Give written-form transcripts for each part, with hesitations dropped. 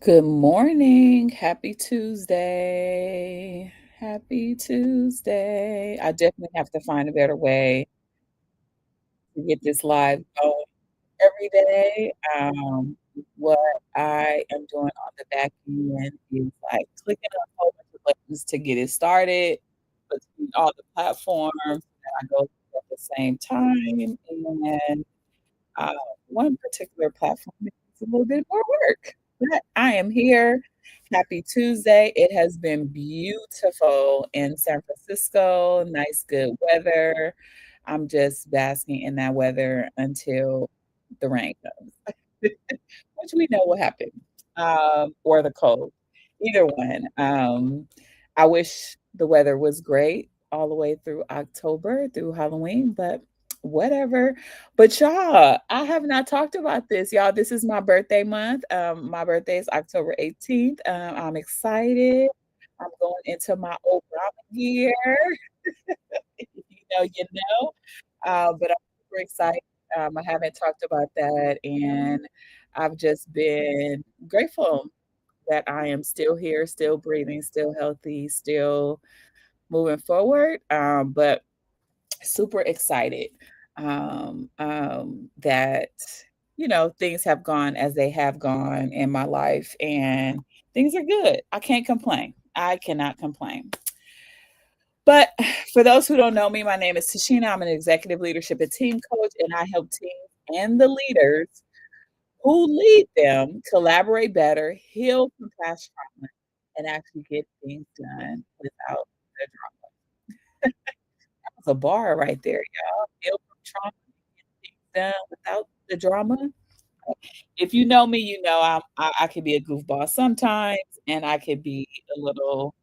Good morning. Happy Tuesday. Happy Tuesday. I definitely have to find a better way to get this live going every day. What I am doing on the back end is like clicking on a whole bunch of buttons to get it started between all the platforms that I go to at the same time. And uh, one particular platform is a little bit more work, but I am here. Happy Tuesday. It has been beautiful in San Francisco. Nice, good weather. I'm just basking in that weather until the rain comes, which we know will happen, or the cold. Either one. I wish the weather was great all the way through October, through Halloween, but whatever. But y'all, I have not talked about this. Y'all, this is my birthday month. My birthday is October 18th. I'm excited. I'm going into my Obama year. You know. But I'm super excited. I haven't talked about that, and I've just been grateful that I am still here, still breathing, still healthy, still moving forward. But super excited that things have gone as they have gone in my life, and things are good. I can't complain. I cannot complain. But for those who don't know me, my name is Tashina. I'm an executive leadership and team coach, and I help teams and the leaders who lead them collaborate better, heal from past trauma, and actually get things done without the drama. That was a bar right there, y'all. Heal from trauma, get things done without the drama. If you know me, you know I can be a goofball sometimes, and I can be a little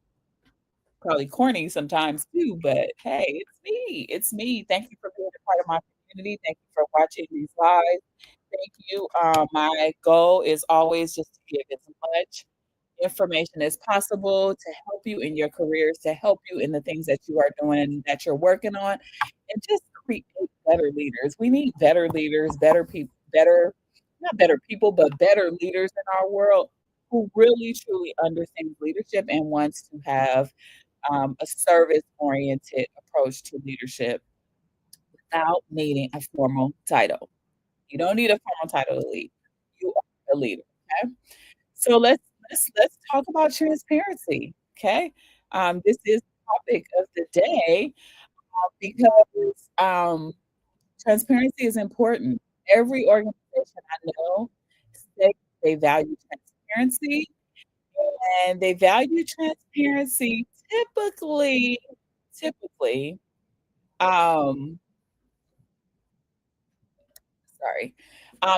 probably corny sometimes too, but hey, it's me. It's me. Thank you for being a part of my community. Thank you for watching these lives. Thank you. My goal is always just to give as much information as possible to help you in your careers, to help you in the things that you are doing, that you're working on, and just create better leaders. We need better leaders, better people, better, not better people, but better leaders in our world who really truly understands leadership and wants to have a service oriented approach to leadership without needing a formal title. You don't need a formal title to lead. You are a leader. Okay. So let's talk about transparency. Okay. This is the topic of the day because transparency is important. Every organization I know say they value transparency, and they value transparency typically, um, sorry.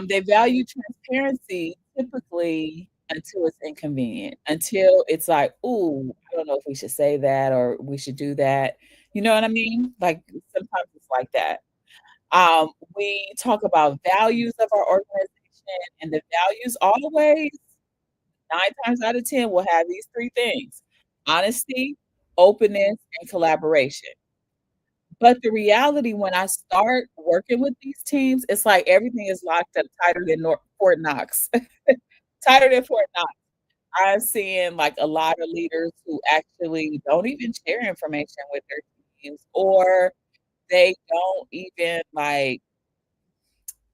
They value transparency typically until it's inconvenient, until it's like, "Ooh, I don't know if we should say that or we should do that." You know what I mean? Like, sometimes it's like that. We talk about values of our organization, and the values always, 9 times out of 10, will have these 3 things: honesty, openness, and collaboration. But the reality when I start working with these teams, it's like everything is locked up tighter than Fort Knox. Tighter than Fort Knox. I'm seeing, like, a lot of leaders who actually don't even share information with their teams, or they don't even, like,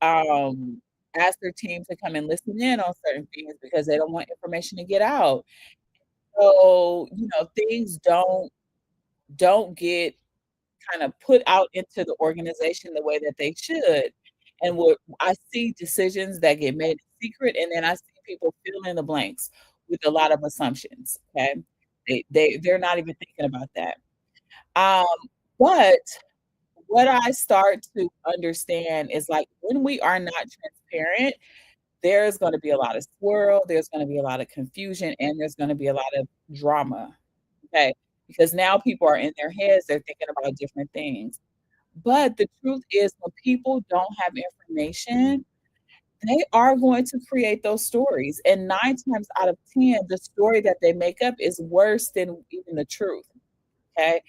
um, ask their team to come and listen in on certain things because they don't want information to get out. So, things don't get kind of put out into the organization the way that they should. And what I see decisions that get made in secret, and then I see people fill in the blanks with a lot of assumptions. Okay. They're not even thinking about that. Um, but what I start to understand is like when we are not transparent, there's going to be a lot of swirl, there's going to be a lot of confusion, and there's going to be a lot of drama. Okay. Because now people are in their heads, they're thinking about different things. But the truth is when people don't have information, they are going to create those stories, and 9 times out of 10, the story that they make up is worse than even the truth, okay?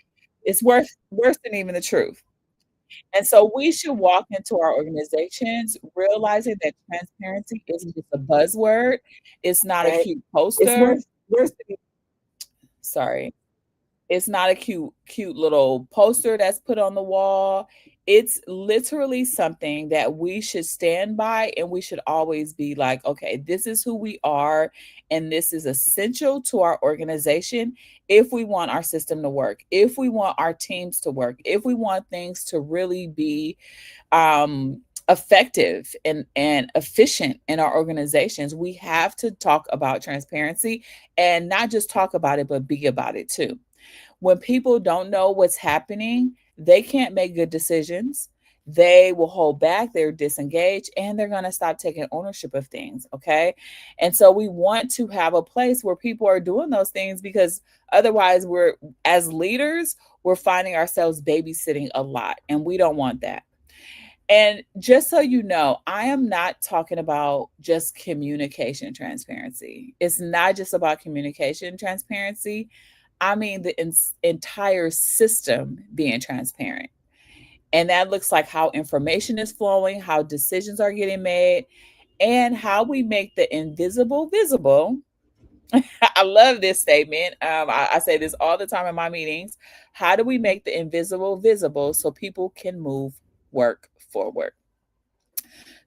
It's worse than even the truth. And so we should walk into our organizations realizing that transparency isn't just a buzzword. It's not a Right. cute It's poster. worth Sorry. It's not a cute little poster that's put on the wall. It's literally something that we should stand by, and we should always be like, "Okay, this is who we are, and this is essential to our organization if we want our system to work, if we want our teams to work, if we want things to really be effective and efficient in our organizations. We have to talk about transparency, and not just talk about it, but be about it too. When people don't know what's happening, they can't make good decisions. They will hold back, they're disengaged, and they're going to stop taking ownership of things. Okay. And so we want to have a place where people are doing those things, because otherwise, as leaders, we're finding ourselves babysitting a lot, and we don't want that. And just so you know, I am not talking about just communication transparency. It's not just about communication transparency. I mean, the entire system being transparent. And that looks like how information is flowing, how decisions are getting made, and how we make the invisible visible. I love this statement. I say this all the time in my meetings. How do we make the invisible visible so people can move work forward?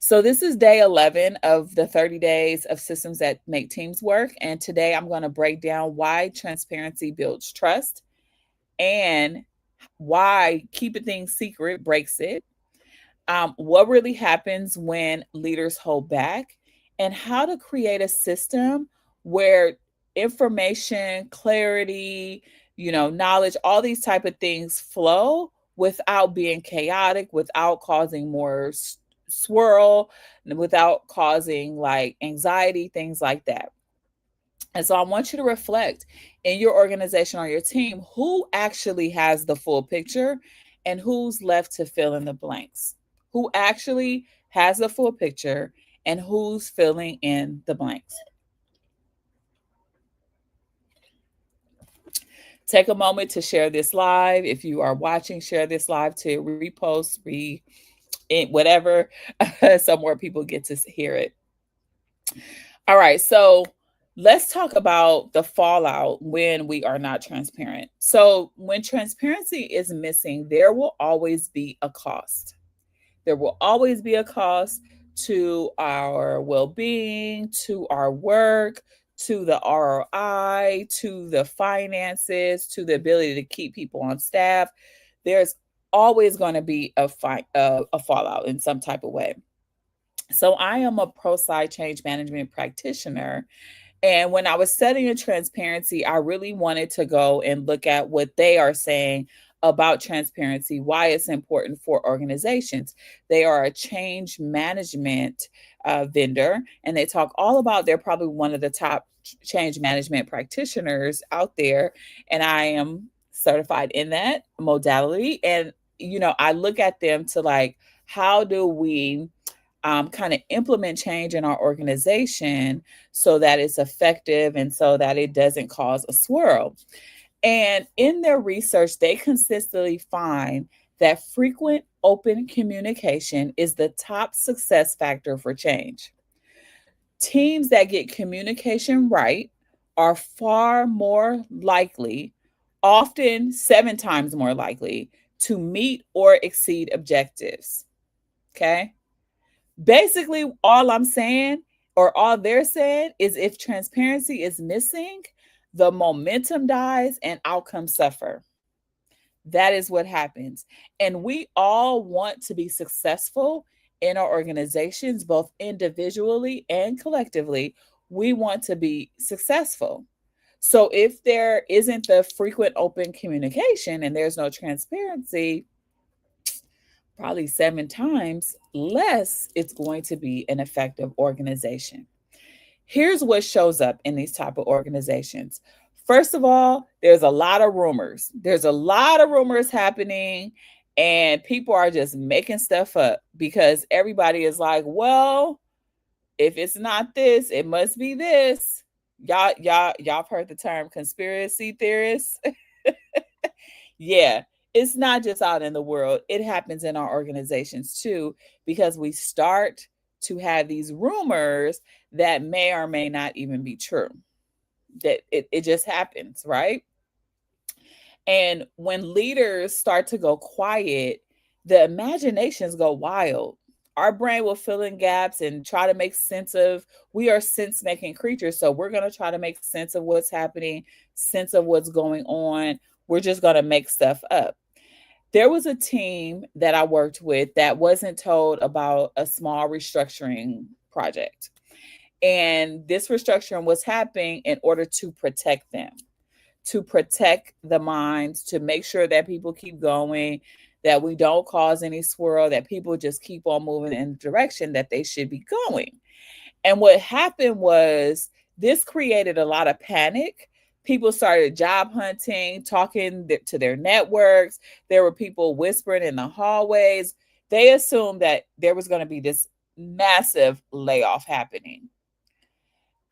So, this is day 11 of the 30 days of systems that make teams work. And today I'm going to break down why transparency builds trust, and why keeping things secret breaks it, what really happens when leaders hold back, and how to create a system where information, clarity, knowledge, all these type of things flow without being chaotic, without causing more swirl, and without causing like anxiety, things like that. And so I want you to reflect in your organization or your team, who actually has the full picture and who's left to fill in the blanks. Who actually has the full picture and who's filling in the blanks. Take a moment to share this live. If you are watching, share this live to repost, whatever, so more people get to hear it. All right, so let's talk about the fallout when we are not transparent. So, when transparency is missing, there will always be a cost. There will always be a cost to our well being, to our work, to the ROI, to the finances, to the ability to keep people on staff. There's always going to be a fallout in some type of way. So, I am a pro side change management practitioner, and when I was studying transparency, I really wanted to go and look at what they are saying about transparency, why it's important for organizations. They are a change management vendor, and they talk all about, they're probably one of the top change management practitioners out there. And I am certified in that modality. And, I look at them to like, how do we kind of implement change in our organization so that it's effective and so that it doesn't cause a swirl. And in their research, they consistently find that frequent open communication is the top success factor for change. Teams that get communication right are far more likely, often 7 times more likely, to meet or exceed objectives. Okay. Basically, all I'm saying, or all they're saying, is if transparency is missing, the momentum dies and outcomes suffer. That is what happens. And we all want to be successful in our organizations, both individually and collectively. We want to be successful. So if there isn't the frequent open communication and there's no transparency, probably 7 times less it's going to be an effective organization. Here's what shows up in these type of organizations. First of all, there's a lot of rumors. There's a lot of rumors happening, and people are just making stuff up because everybody is like, well, if it's not this, it must be this. Y'all have heard the term conspiracy theorists. Yeah, it's not just out in the world, it happens in our organizations too, because we start to have these rumors that may or may not even be true. That it just happens, right? And when leaders start to go quiet, the imaginations go wild. Our brain will fill in gaps and try to make sense of, we are sense making creatures. So we're going to try to make sense of what's happening, sense of what's going on. We're just going to make stuff up. There was a team that I worked with that wasn't told about a small restructuring project. And this restructuring was happening in order to protect them, to protect the minds, to make sure that people keep going, that we don't cause any swirl, that people just keep on moving in the direction that they should be going. And what happened was this created a lot of panic. People started job hunting, talking to their networks. There were people whispering in the hallways. They assumed that there was going to be this massive layoff happening.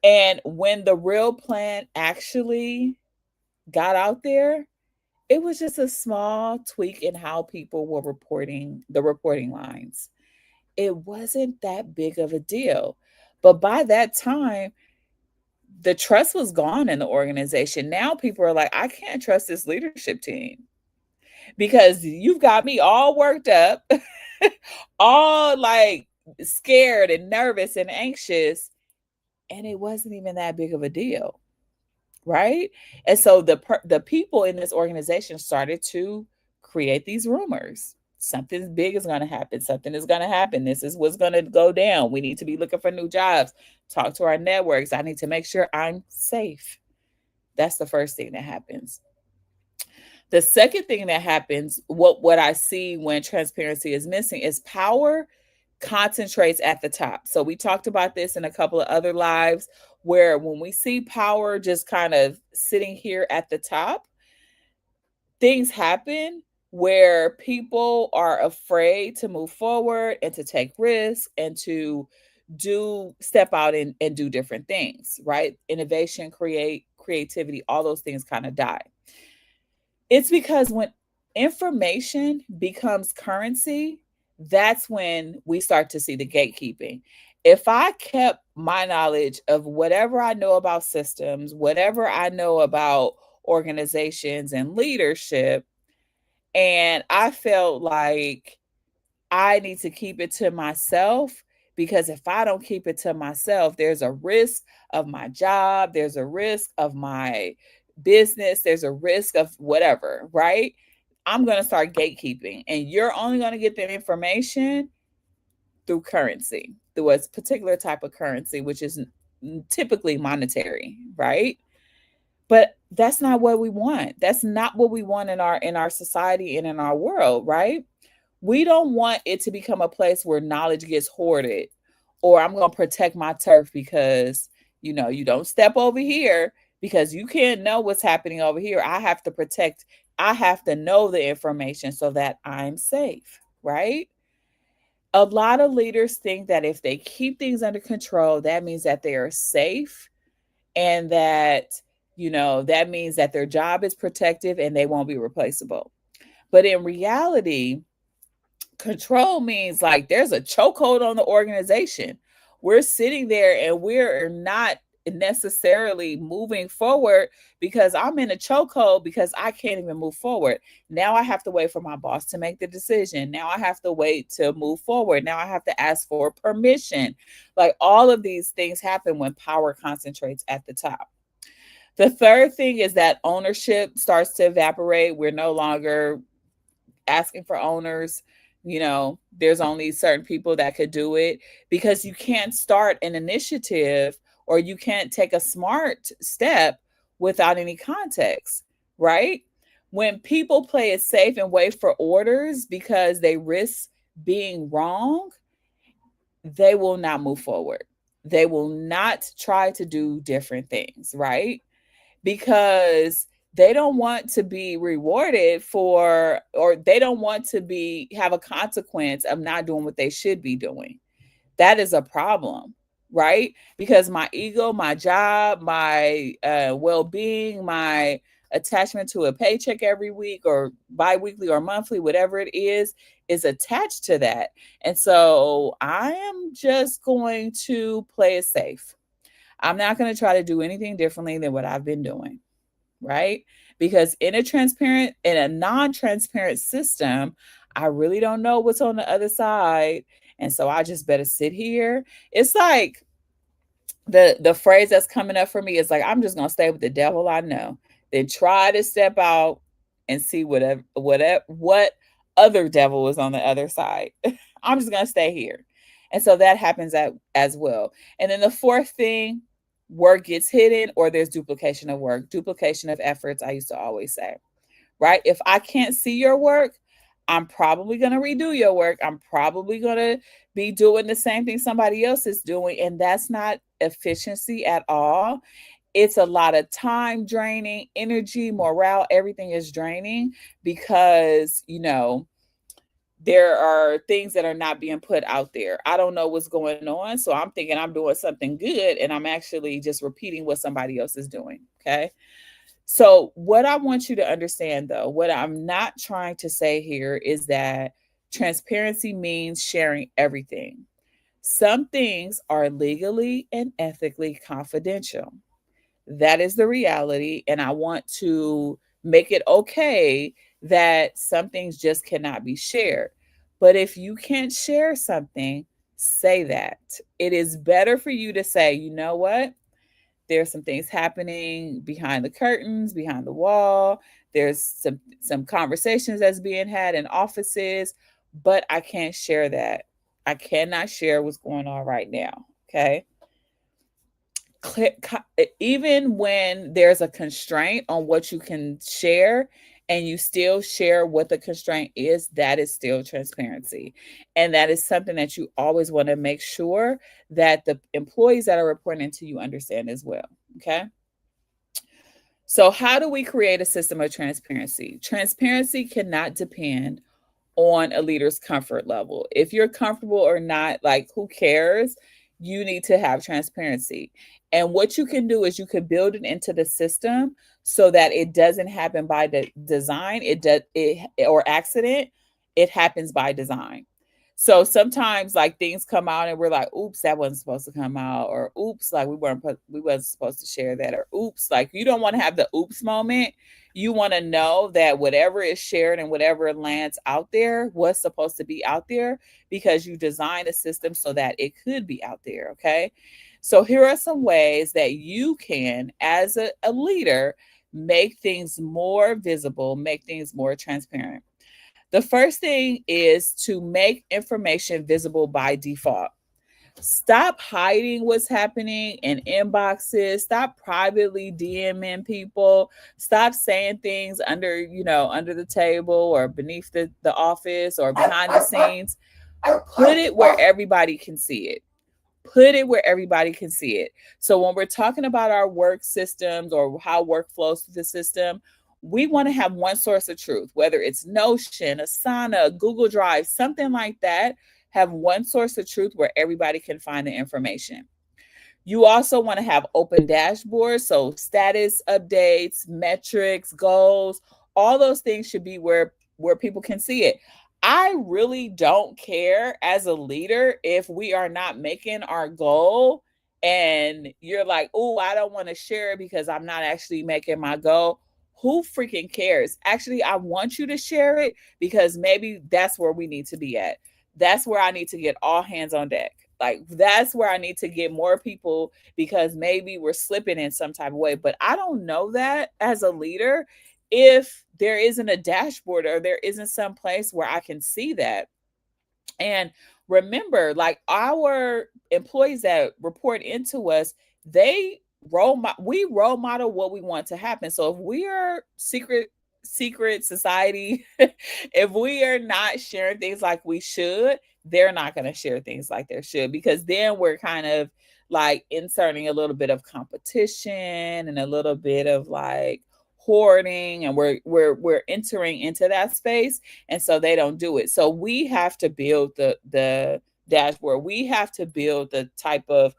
And when the real plan actually got out there, it was just a small tweak in how people were reporting the reporting lines. It wasn't that big of a deal. But by that time, the trust was gone in the organization. Now people are like, I can't trust this leadership team because you've got me all worked up, all like scared and nervous and anxious. And it wasn't even that big of a deal. Right? And so the people in this organization started to create these rumors. Something big is going to happen. Something is going to happen. This is what's going to go down. We need to be looking for new jobs. Talk to our networks. I need to make sure I'm safe. That's the first thing that happens. The second thing that happens, what I see when transparency is missing, is power concentrates at the top. So we talked about this in a couple of other lives, where when we see power just kind of sitting here at the top, things happen where people are afraid to move forward and to take risks and to step out and do different things, right? Innovation, creativity, all those things kind of die. It's because when information becomes currency, that's when we start to see the gatekeeping. If I kept my knowledge of whatever I know about systems, whatever I know about organizations and leadership, and I felt like I need to keep it to myself, because if I don't keep it to myself, there's a risk of my job, there's a risk of my business, there's a risk of whatever, right? I'm going to start gatekeeping, and you're only going to get that information through currency, through a particular type of currency, which is typically monetary, right? But that's not what we want. That's not what we want in our society and in our world, right? We don't want it to become a place where knowledge gets hoarded, or I'm going to protect my turf because, you don't step over here because you can't know what's happening over here. I have to protect, I have to know the information so that I'm safe, right? A lot of leaders think that if they keep things under control, that means that they are safe, and that, that means that their job is protective and they won't be replaceable. But in reality, control means like there's a chokehold on the organization. We're sitting there and we're not necessarily moving forward because I'm in a chokehold because I can't even move forward. Now I have to wait for my boss to make the decision. Now I have to wait to move forward. Now I have to ask for permission. Like all of these things happen when power concentrates at the top. The third thing is that ownership starts to evaporate. We're no longer asking for owners. There's only certain people that could do it, because you can't start an initiative or you can't take a smart step without any context, right? When people play it safe and wait for orders because they risk being wrong, they will not move forward. They will not try to do different things, right? Because they don't want to be rewarded for, or they don't want to have a consequence of not doing what they should be doing. That is a problem, right? Because my ego, my job, my well-being, my attachment to a paycheck every week or bi-weekly or monthly, whatever it is attached to that. And so I am just going to play it safe. I'm not going to try to do anything differently than what I've been doing, right? Because in a non-transparent system, I really don't know what's on the other side. And so I just better sit here. It's like the phrase that's coming up for me is like, I'm just gonna stay with the devil I know, then try to step out and see what other devil is on the other side. I'm just gonna stay here. And so that happens as well. And then the fourth thing, work gets hidden or there's duplication of work, duplication of efforts, I used to always say, right? If I can't see your work, I'm probably going to redo your work. I'm probably going to be doing the same thing somebody else is doing. And that's not efficiency at all. It's a lot of time draining, energy, morale, everything is draining because, there are things that are not being put out there. I don't know what's going on. So I'm thinking I'm doing something good and I'm actually just repeating what somebody else is doing. Okay. So, what I want you to understand, though, what I'm not trying to say here is that transparency means sharing everything. Some things are legally and ethically confidential. That is the reality. And I want to make it okay that some things just cannot be shared. But if you can't share something, say that. It is better for you to say, you know what? There's some things happening behind the curtains, behind the wall. There's some conversations that's being had in offices, but I can't share that. I cannot share what's going on right now. Okay. Even when there's a constraint on what you can share and you still share what the constraint is, that is still transparency. And that is something that you always want to make sure that the employees that are reporting to you understand as well. Okay. So, how do we create a system of transparency? Transparency cannot depend on a leader's comfort level. If you're comfortable or not, like, who cares? You need to have transparency. And what you can do is you can build it into the system so that it doesn't happen by design, it does it or accident, it happens by design. So sometimes like things come out and we're like, oops, that wasn't supposed to come out, or oops, like we wasn't supposed to share that, or oops, like you don't want to have the oops moment. You want to know that whatever is shared and whatever lands out there was supposed to be out there because you designed a system so that it could be out there. Okay. So here are some ways that you can, as a leader, make things more visible, make things more transparent. The first thing is to make information visible by default. Stop hiding what's happening in inboxes. Stop privately DMing people. Stop saying things under the table or beneath the office or behind the scenes. Put it where everybody can see it. Put it where everybody can see it. So when we're talking about our work systems or how work flows through the system, we want to have one source of truth, whether it's Notion, Asana, Google Drive, something like that. Have one source of truth where everybody can find the information. You also want to have open dashboards, so status updates, metrics, goals, all those things should be where people can see it. I really don't care as a leader if we are not making our goal and you're like, "Oh, I don't want to share it because I'm not actually making my goal." Who freaking cares? Actually, I want you to share it because maybe that's where we need to be at. That's where I need to get all hands on deck. Like that's where I need to get more people because maybe we're slipping in some type of way. But I don't know that as a leader if there isn't a dashboard or there isn't some place where I can see that. And remember, like our employees that report into us, they we role model what we want to happen. So if we are secret society, if we are not sharing things like we should, they're not going to share things like they should because then we're kind of like inserting a little bit of competition and a little bit of like hoarding and we're entering into that space and so they don't do it. So we have to build the dashboard. We have to build the type of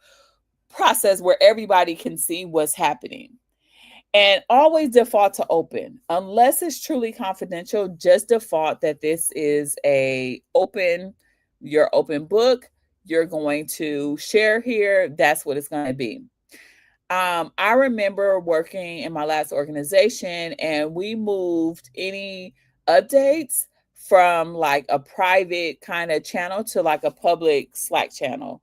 process where everybody can see what's happening. And always default to open. Unless it's truly confidential, just default that this is your open book. You're going to share here. That's what it's going to be. I remember working in my last organization and we moved any updates from like a private kind of channel to like a public Slack channel.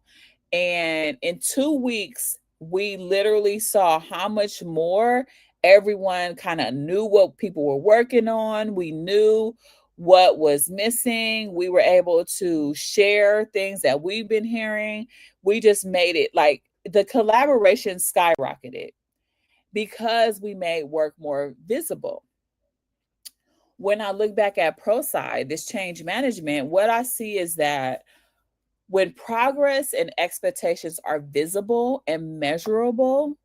And in 2 weeks, we literally saw how much more everyone kind of knew what people were working on. We knew what was missing. We were able to share things that we've been hearing. We just made it like the collaboration skyrocketed because we made work more visible. When I look back at ProSci, this change management, what I see is that when progress and expectations are visible and measurable,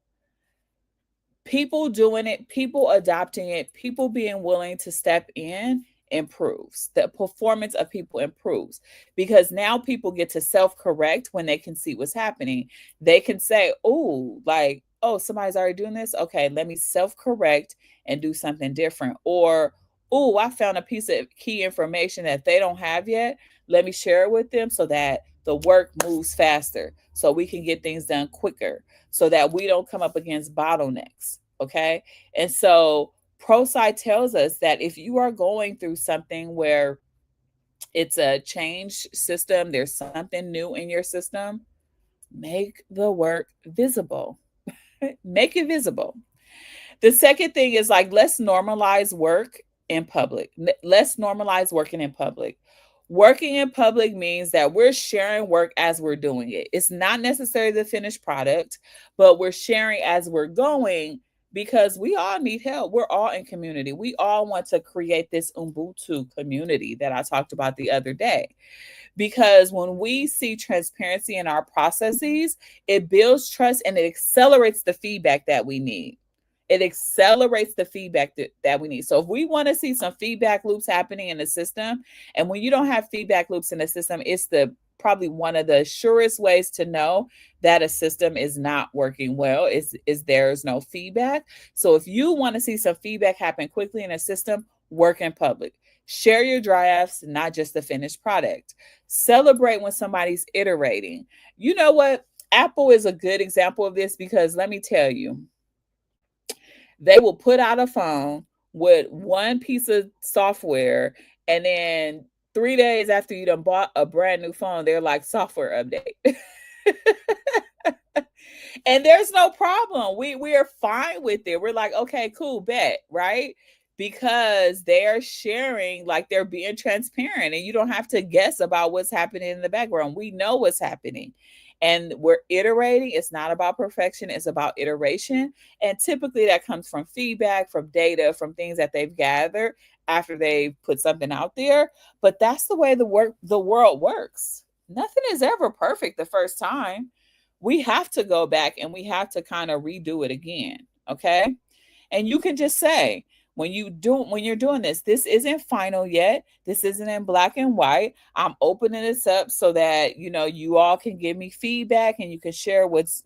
people doing it, people adopting it, people being willing to step in improves. The performance of people improves because now people get to self correct when they can see what's happening. They can say, oh, like, oh, somebody's already doing this. Okay, let me self correct and do something different. Or, oh, I found a piece of key information that they don't have yet. Let me share it with them so that the work moves faster, so we can get things done quicker, so that we don't come up against bottlenecks. Okay. And so ProSci tells us that if you are going through something where it's a change system, there's something new in your system, make the work visible. Make it visible. The second thing is like, let's normalize work in public. Let's normalize working in public. Working in public means that we're sharing work as we're doing it. It's not necessarily the finished product, but we're sharing as we're going because we all need help. We're all in community. We all want to create this Ubuntu community that I talked about the other day. Because when we see transparency in our processes, it builds trust and it accelerates the feedback that we need. It accelerates the feedback that we need. So if we want to see some feedback loops happening in the system, and when you don't have feedback loops in the system, it's the probably one of the surest ways to know that a system is not working well is there's no feedback. So if you want to see some feedback happen quickly in a system, work in public. Share your drafts, not just the finished product. Celebrate when somebody's iterating. You know what? Apple is a good example of this because let me tell you, they will put out a phone with one piece of software, and then 3 days after you done bought a brand new phone, they're like, software update. And there's no problem. We are fine with it. We're like, okay, cool, bet, right? Because they're sharing, like they're being transparent, and you don't have to guess about what's happening in the background. We know what's happening. And we're iterating. It's not about perfection, it's about iteration. And typically that comes from feedback, from data, from things that they've gathered after they put something out there. But that's the way the world works. Nothing is ever perfect the first time. We have to go back and we have to kind of redo it again. Okay. And you can just say, when you're doing this isn't final yet. This isn't in black and white. I'm opening this up so that you all can give me feedback and you can share what's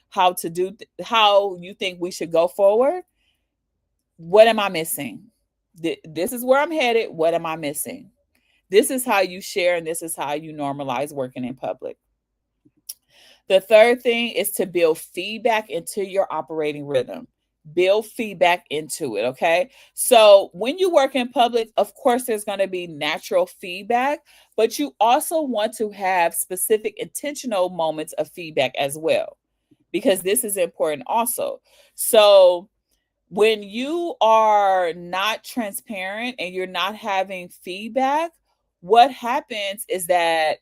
how to do how you think we should go forward. What am I missing? This is where I'm headed. What am I missing? This is how you share, and this is how you normalize working in public. The third thing is to build feedback into your operating rhythm. Build feedback into it. Okay. So when you work in public, of course, there's going to be natural feedback, but you also want to have specific intentional moments of feedback as well, because this is important also. So when you are not transparent and you're not having feedback, what happens is that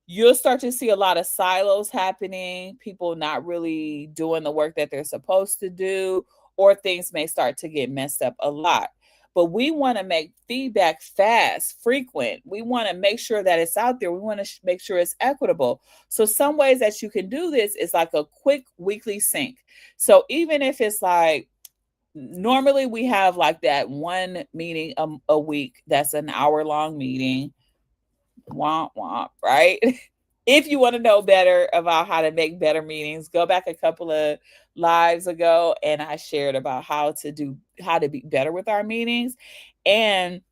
you'll start to see a lot of silos happening, people not really doing the work that they're supposed to do, or things may start to get messed up a lot. But we want to make feedback fast, frequent. We want to make sure that it's out there. We want to make sure it's equitable. So some ways that you can do this is like a quick weekly sync. So even if it's like, normally we have like that one meeting a week that's an hour long meeting, womp womp, right? If you want to know better about how to make better meetings, go back a couple of lives ago and I shared about how to be better with our meetings. And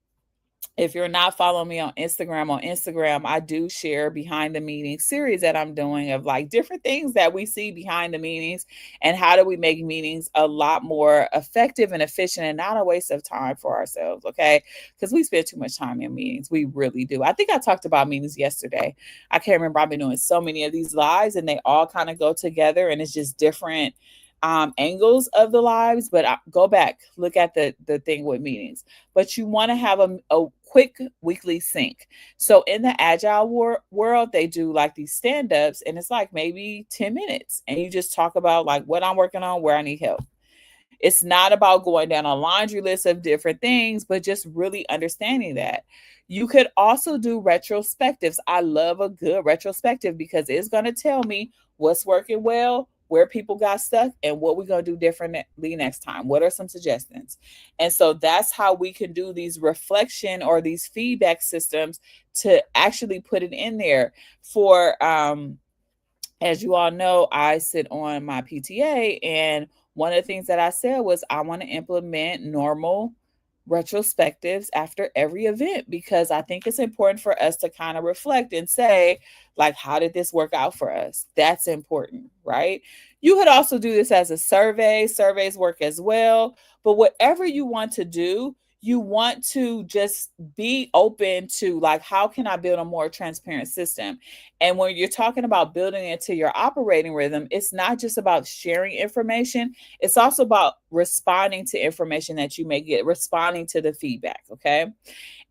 if you're not following me on Instagram, I do share behind the meeting series that I'm doing of like different things that we see behind the meetings and how do we make meetings a lot more effective and efficient and not a waste of time for ourselves. Okay. Because we spend too much time in meetings. We really do. I think I talked about meetings yesterday. I can't remember. I've been doing so many of these lives and they all kind of go together and it's just different angles of the lives. But go back, look at the thing with meetings, but you want to have a quick weekly sync. So in the agile world, they do like these stand-ups and it's like maybe 10 minutes and you just talk about like what I'm working on, where I need help. It's not about going down a laundry list of different things, but just really understanding that. You could also do retrospectives. I love a good retrospective because it's going to tell me what's working well, where people got stuck, and what we're going to do differently next time. What are some suggestions? And so that's how we can do these reflection or these feedback systems to actually put it in there for as you all know, I sit on my PTA, and one of the things that I said was I want to implement normal retrospectives after every event because I think it's important for us to kind of reflect and say, like, how did this work out for us? That's important, right? You could also do this as a survey. Surveys work as well. But whatever you want to do, you want to just be open to like, how can I build a more transparent system? And when you're talking about building into your operating rhythm, it's not just about sharing information, it's also about responding to information that you may get, responding to the feedback. Okay.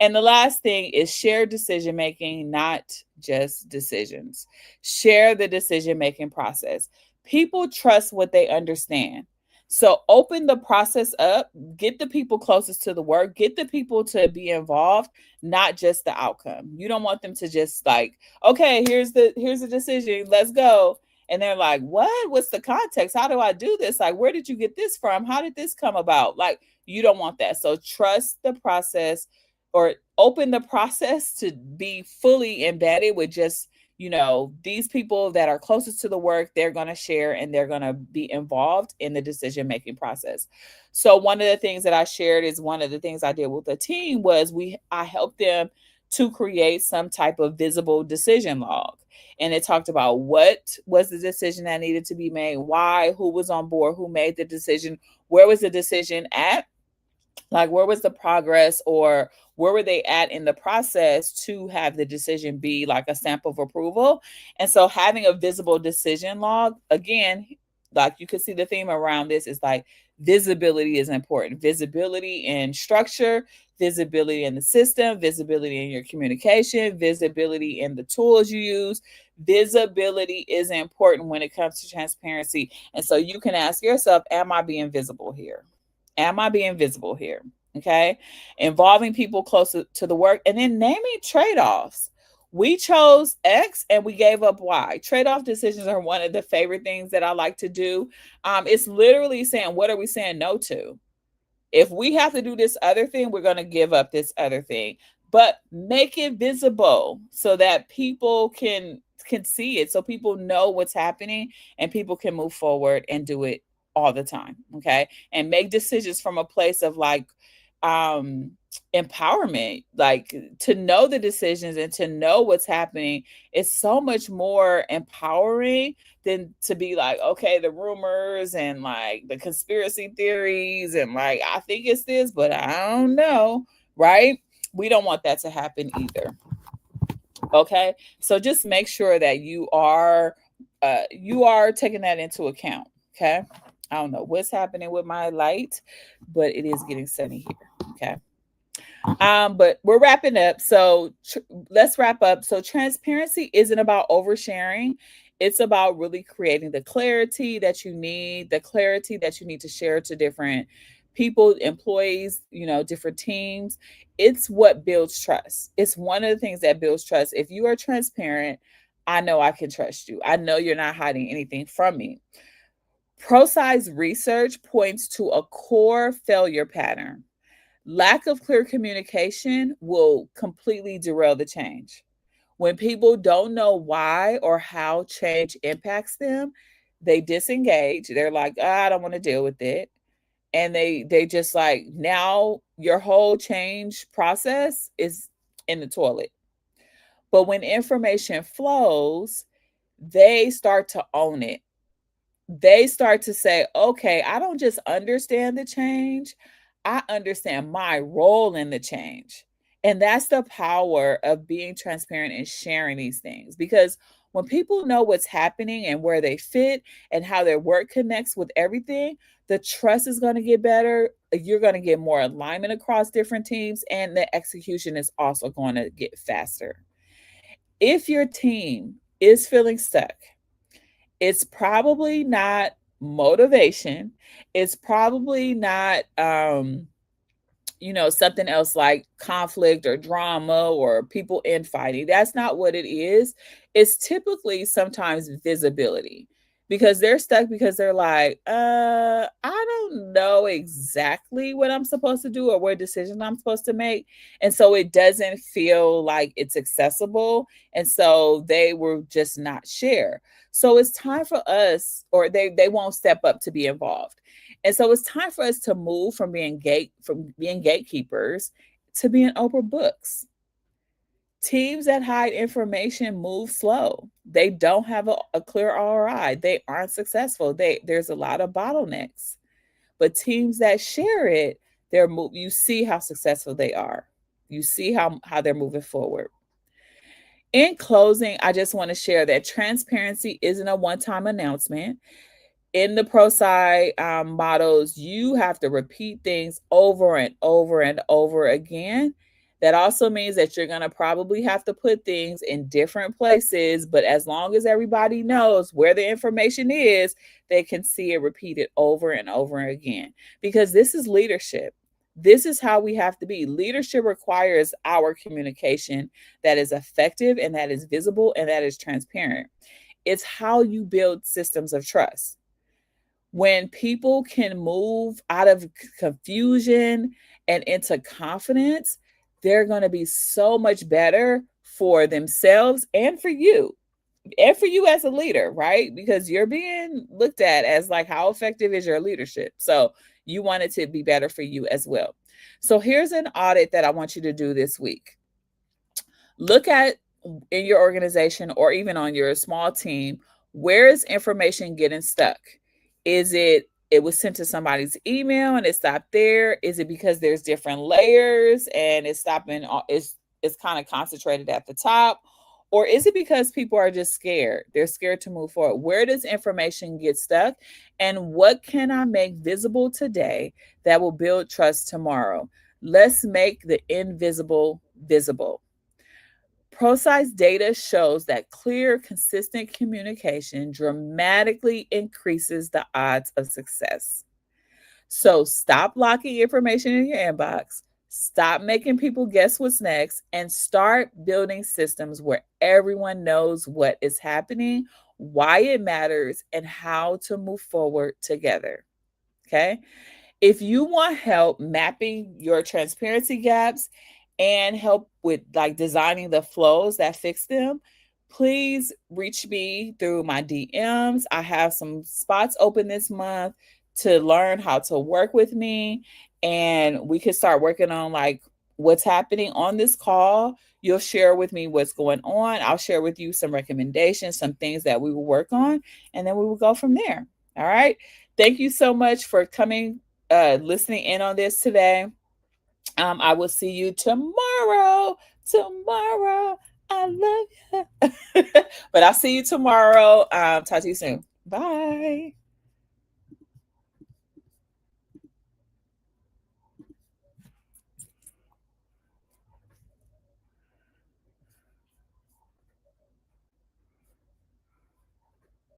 And the last thing is share decision making, not just decisions. Share the decision making process. People trust what they understand. So open the process up, get the people closest to the work, get the people to be involved, not just the outcome. You don't want them to just like, okay, here's the decision, let's go. And they're like, what? What's the context? How do I do this? Like, where did you get this from? How did this come about? Like, you don't want that. So trust the process or open the process to be fully embedded with just, these people that are closest to the work, they're going to share and they're going to be involved in the decision making process. So one of the things that I shared is one of the things I did with the team was I helped them to create some type of visible decision log. And it talked about what was the decision that needed to be made, why, who was on board, who made the decision, where was the decision at, like where was the progress or where were they at in the process to have the decision be like a stamp of approval. And so having a visible decision log, again, like you could see the theme around this is like visibility is important. Visibility in structure, visibility in the system, visibility in your communication, visibility in the tools you use. Visibility is important when it comes to transparency. And so you can ask yourself, am I being visible here? Am I being visible here? Okay. Involving people closer to the work and then naming trade offs. We chose X and we gave up Y. Trade off decisions are one of the favorite things that I like to do. It's literally saying, what are we saying no to? If we have to do this other thing, we're going to give up this other thing, but make it visible so that people can see it, so people know what's happening and people can move forward and do it all the time. Okay. And make decisions from a place of like empowerment, like to know the decisions and to know what's happening is so much more empowering than to be like, okay, the rumors and like the conspiracy theories and like, I think it's this, but I don't know. Right. We don't want that to happen either. Okay. So just make sure that you are taking that into account. Okay. I don't know what's happening with my light, but it is getting sunny here. Okay. But we're wrapping up. So let's wrap up. So transparency isn't about oversharing. It's about really creating the clarity that you need, to share to different people, employees, different teams. It's what builds trust. It's one of the things that builds trust. If you are transparent, I know I can trust you. I know you're not hiding anything from me. ProSci's research points to a core failure pattern. Lack of clear communication will completely derail the change. When people don't know why or how change impacts them, they disengage. They're like, "Ah, I don't want to deal with it." And they just like, now your whole change process is in the toilet. But when information flows, they start to own it. They start to say, okay, I don't just understand the change, I understand my role in the change. And that's the power of being transparent and sharing these things. Because when people know what's happening and where they fit and how their work connects with everything, the trust is going to get better. You're going to get more alignment across different teams, and the execution is also going to get faster. If your team is feeling stuck, it's probably not motivation. It's probably not something else like conflict or drama or people infighting. That's not what it is. It's typically sometimes visibility, because they're stuck because they're like, I don't know exactly what I'm supposed to do or what decision I'm supposed to make. And so it doesn't feel like it's accessible. And so they will just not share. So it's time for us, or they won't step up to be involved. And so it's time for us to move from being gatekeepers to being open books. Teams that hide information move slow. They don't have a clear ROI. They aren't successful. There's a lot of bottlenecks. But teams that share it, you see how successful they are. You see how they're moving forward. In closing, I just want to share that transparency isn't a one-time announcement. In the ProSci models, you have to repeat things over and over and over again. That also means that you're going to probably have to put things in different places, but as long as everybody knows where the information is, they can see it repeated over and over again. Because this is leadership. This is how we have to be. Leadership requires our communication that is effective and that is visible and that is transparent. It's how you build systems of trust. When people can move out of confusion and into confidence, they're going to be so much better for themselves and for you as a leader, right? Because you're being looked at as like, how effective is your leadership? So you want it to be better for you as well. So here's an audit that I want you to do this week. Look at, in your organization or even on your small team, where is information getting stuck? Is it was sent to somebody's email and it stopped there? Is it because there's different layers and it's stopping, it's kind of concentrated at the top? Or is it because people are just scared? They're scared to move forward. Where does information get stuck? And what can I make visible today that will build trust tomorrow? Let's make the invisible visible. ProSci's data shows that clear, consistent communication dramatically increases the odds of success. So stop locking information in your inbox, stop making people guess what's next, and start building systems where everyone knows what is happening, why it matters, and how to move forward together. Okay? If you want help mapping your transparency gaps and help with like designing the flows that fix them, please reach me through my DMs. I have some spots open this month to learn how to work with me, and we could start working on like what's happening on this call. You'll share with me what's going on. I'll share with you some recommendations, some things that we will work on, and then we will go from there. All right. Thank you so much for coming, listening in on this today. I will see you tomorrow. Tomorrow. I love you. But I'll see you tomorrow. Talk to you soon. Bye.